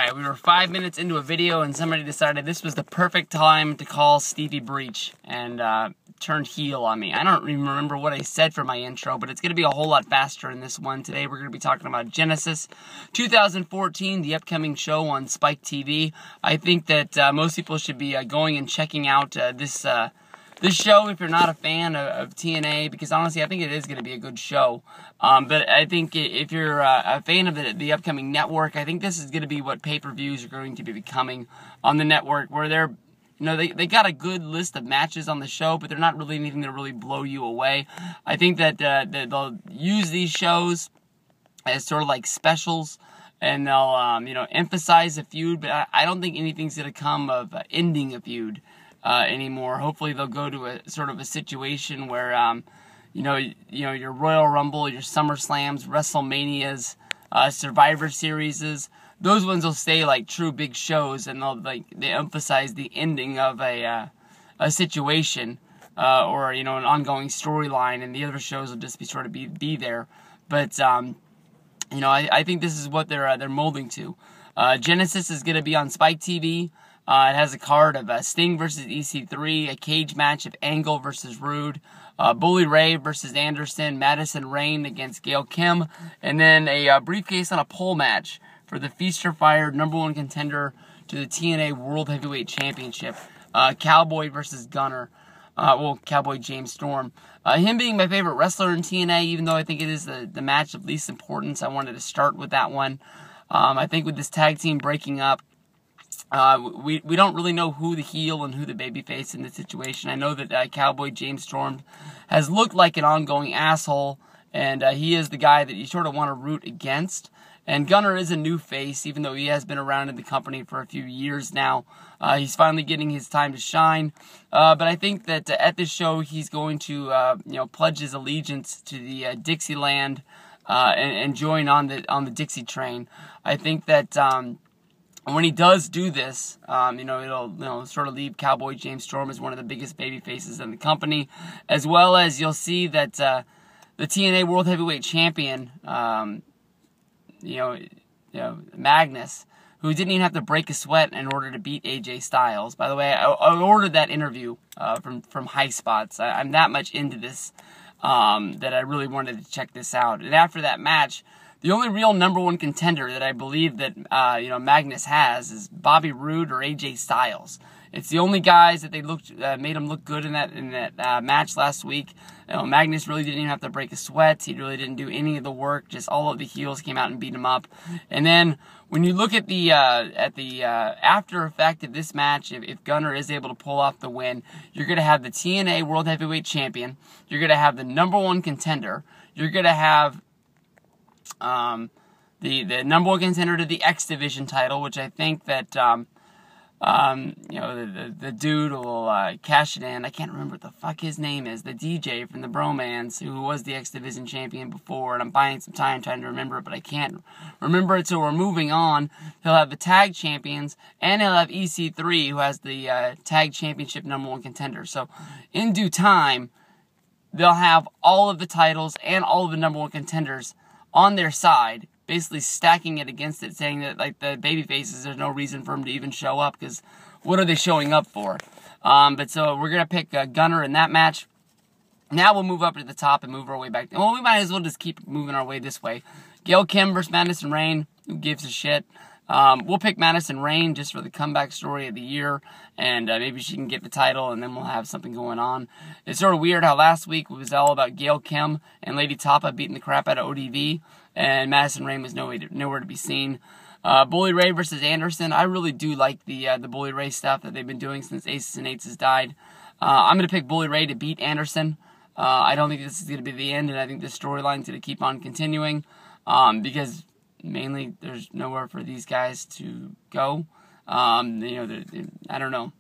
Alright, we were 5 minutes into a video and somebody decided this was the perfect time to call Stevie Breach and turned heel on me. I don't even remember what I said for my intro, but it's going to be a whole lot faster in this one. Today we're going to be talking about Genesis 2014, the upcoming show on Spike TV. I think that most people should be going and checking out this show if you're not a fan of TNA, because honestly I think it is going to be a good show. But I think if you're a fan of the upcoming network, I think this is going to be what pay-per-views are going to be becoming on the network, where they're, you know, they got a good list of matches on the show, but they're not really anything to really blow you away. I think that they'll use these shows as sort of like specials, and they'll you know, emphasize a feud, but I don't think anything's going to come of ending a feud anymore. Hopefully they'll go to a sort of a situation where you know your Royal Rumble, your SummerSlams, WrestleManias, Survivor Series, those ones will stay like true big shows, and they emphasize the ending of a situation or, you know, an ongoing storyline, and the other shows will just be sort of be there. But you know, I think this is what they're molding to. Genesis is going to be on Spike TV. It has a card of Sting versus EC3, a cage match of Angle versus Rude, Bully Ray versus Anderson, Madison Rayne against Gail Kim, and then a briefcase on a pole match for the Feast or Fire #1 contender to the TNA World Heavyweight Championship, Cowboy versus Gunner. Well, Cowboy James Storm. Him being my favorite wrestler in TNA, even though I think it is the match of least importance, I wanted to start with that one. I think with this tag team breaking up, we don't really know who the heel and who the babyface in this situation. I know that Cowboy James Storm has looked like an ongoing asshole, and he is the guy that you sort of want to root against. And Gunner is a new face, even though he has been around in the company for a few years now. He's finally getting his time to shine. But I think that at this show, he's going to you know, pledge his allegiance to the Dixieland and join on the Dixie train. I think that when he does do this, you know, it'll sort of leave Cowboy James Storm as one of the biggest baby faces in the company, as well as you'll see that the TNA World Heavyweight Champion, you know, Magnus, who didn't even have to break a sweat in order to beat AJ Styles. By the way, I ordered that interview from High Spots. I'm that much into this that I really wanted to check this out. And after that match, the only real #1 contender that I believe that you know, Magnus has is Bobby Roode or AJ Styles. It's the only guys that they made him look good in that match last week. You know, Magnus really didn't even have to break a sweat. He really didn't do any of the work. Just all of the heels came out and beat him up. And then when you look at the after effect of this match, if Gunner is able to pull off the win, you're going to have the TNA World Heavyweight Champion. You're going to have the #1 contender. You're going to have the #1 contender to the X Division title, which I think that you know, the dude will cash it in. I can't remember what the fuck his name is. The DJ from the Bromance, who was the X Division champion before, and I'm buying some time trying to remember it, but I can't remember it, so we're moving on. He'll have the tag champions, and he'll have EC3, who has the tag championship #1 contender. So in due time, they'll have all of the titles and all of the #1 contenders on their side, basically stacking it against it, saying that, like, the babyfaces, there's no reason for them to even show up, because what are they showing up for? But so we're going to pick Gunner in that match. Now we'll move up to the top and move our way back. Well, we might as well just keep moving our way this way. Gail Kim versus Madison Rayne. Who gives a shit? We'll pick Madison Rayne just for the comeback story of the year, and maybe she can get the title, and then we'll have something going on. It's sort of weird how last week was all about Gail Kim and Lady Tapa beating the crap out of ODV, and Madison Rayne was nowhere to be seen. Bully Ray versus Anderson. I really do like the Bully Ray stuff that they've been doing since Aces and Eights has died. I'm going to pick Bully Ray to beat Anderson. I don't think this is going to be the end, and I think this storyline is going to keep on continuing, because mainly there's nowhere for these guys to go. You know, I don't know.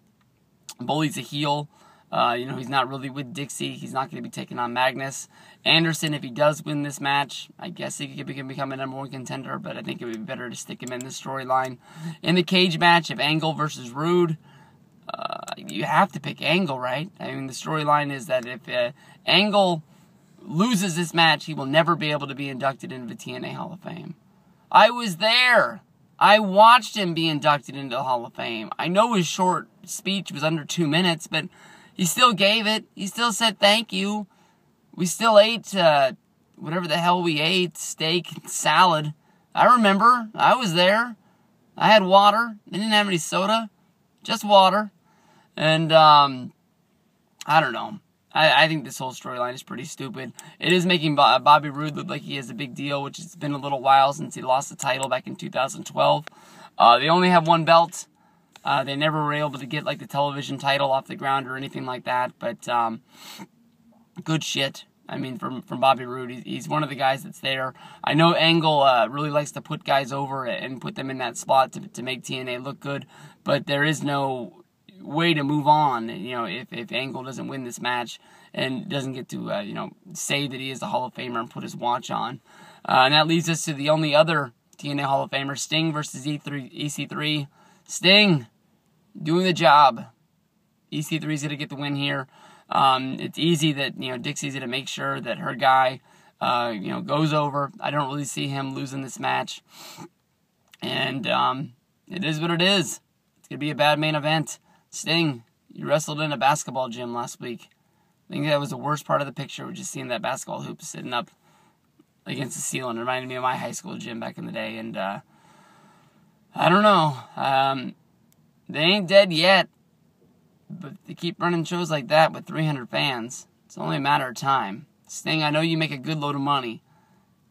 Bully's a heel. You know, he's not really with Dixie. He's not going to be taking on Magnus. Anderson, if he does win this match, I guess he can become a #1 contender, but I think it would be better to stick him in this storyline. In the cage match of Angle versus Rude, you have to pick Angle, right? I mean, the storyline is that if Angle loses this match, he will never be able to be inducted into the TNA Hall of Fame. I was there. I watched him be inducted into the Hall of Fame. I know his short speech was under 2 minutes, but he still gave it. He still said thank you. We still ate whatever the hell we ate, steak, salad. I remember. I was there. I had water. They didn't have any soda, just water. And I don't know. I think this whole storyline is pretty stupid. It is making Bobby Roode look like he has a big deal, which has been a little while since he lost the title back in 2012. They only have one belt. They never were able to get like the television title off the ground or anything like that. But good shit. I mean, from Bobby Roode, he's one of the guys that's there. I know Angle really likes to put guys over and put them in that spot to make TNA look good, but there is no way to move on, you know, if Angle doesn't win this match and doesn't get to, you know, say that he is the Hall of Famer and put his watch on. And that leads us to the only other TNA Hall of Famer, Sting versus EC3. Sting doing the job. EC3 is going to get the win here. It's easy that, you know, Dixie's going to make sure that her guy, you know, goes over. I don't really see him losing this match. And it is what it is. It's going to be a bad main event. Sting, you wrestled in a basketball gym last week. I think that was the worst part of the picture, was just seeing that basketball hoop sitting up against the ceiling. It reminded me of my high school gym back in the day. And I don't know. They ain't dead yet. But they keep running shows like that with 300 fans. It's only a matter of time. Sting, I know you make a good load of money.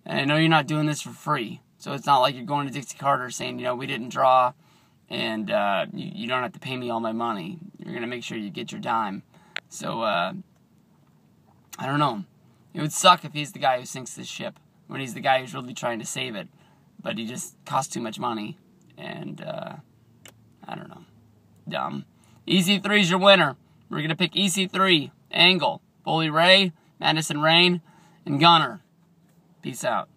And I know you're not doing this for free. So it's not like you're going to Dixie Carter saying, you know, we didn't draw. And you don't have to pay me all my money. You're going to make sure you get your dime. So, I don't know. It would suck if he's the guy who sinks this ship, when he's the guy who's really trying to save it. But he just costs too much money. And, I don't know. Dumb. EC3's your winner. We're going to pick EC3, Angle, Bully Ray, Madison Rain, and Gunner. Peace out.